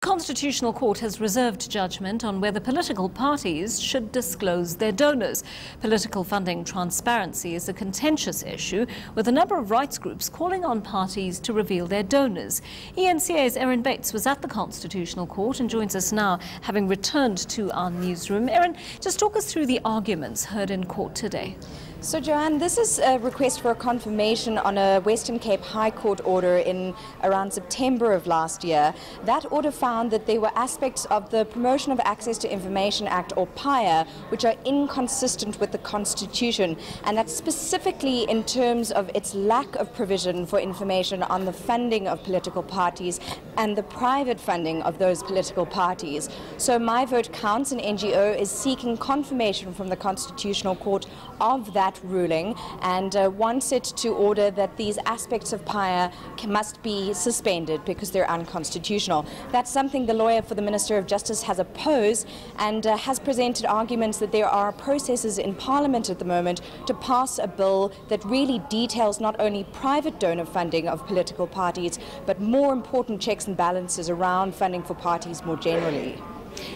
Constitutional Court has reserved judgment on whether political parties should disclose their donors. Political funding transparency is a contentious issue, with a number of rights groups calling on parties to reveal their donors. eNCA's Erin Bates was at the Constitutional Court and joins us now, having returned to our newsroom. Erin, just talk us through the arguments heard in court today. So, Joanne, this is a request for a confirmation on a Western Cape High Court order in around September of last year. That order found that there were aspects of the Promotion of Access to Information Act, or PIA, which are inconsistent with the Constitution, and that's specifically in terms of its lack of provision for information on the funding of political parties and the private funding of those political parties. So My Vote Counts, an NGO, is seeking confirmation from the Constitutional Court of that ruling and wants it to order that these aspects of PIA must be suspended because they're unconstitutional. That's something the lawyer for the Minister of Justice has opposed and has presented arguments that there are processes in Parliament at the moment to pass a bill that really details not only private donor funding of political parties, but more important checks and balances around funding for parties more generally.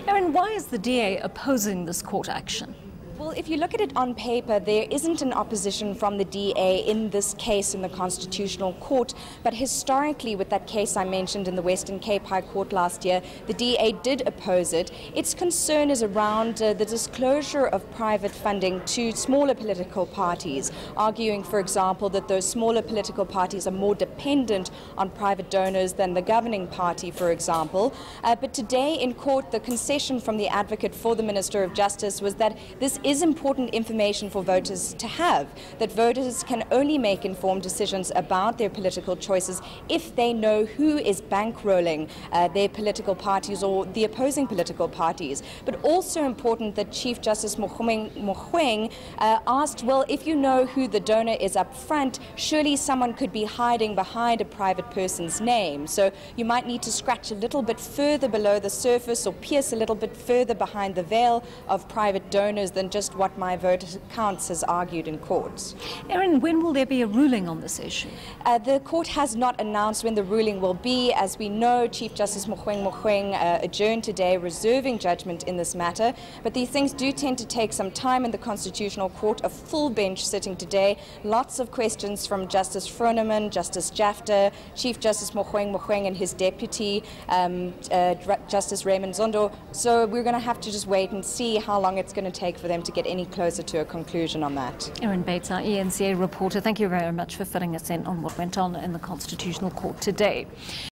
Erin, why is the DA opposing this court action? Well, if you look at it on paper, there isn't an opposition from the DA in this case in the Constitutional Court, but historically with that case I mentioned in the Western Cape High Court last year, the DA did oppose it. Its concern is around the disclosure of private funding to smaller political parties, arguing, for example, that those smaller political parties are more dependent on private donors than the governing party, for example. But today in court, the concession from the advocate for the Minister of Justice was that this is important information for voters to have, that voters can only make informed decisions about their political choices if they know who is bankrolling their political parties or the opposing political parties. But also important that Chief Justice Mogoeng asked, well, if you know who the donor is up front, surely someone could be hiding behind a private person's name. So you might need to scratch a little bit further below the surface or pierce a little bit further behind the veil of private donors than just what My Vote Counts has argued in court. Erin, when will there be a ruling on this issue? The court has not announced when the ruling will be. As we know, Chief Justice Mogoeng adjourned today, reserving judgment in this matter. But these things do tend to take some time in the Constitutional Court. A full bench sitting today. Lots of questions from Justice Froneman, Justice Jafta, Chief Justice Mogoeng and his deputy, Justice Raymond Zondo. So we're going to have to just wait and see how long it's going to take for them to get any closer to a conclusion on that. Erin Bates, our eNCA reporter, thank you very much for filling us in on what went on in the Constitutional Court today.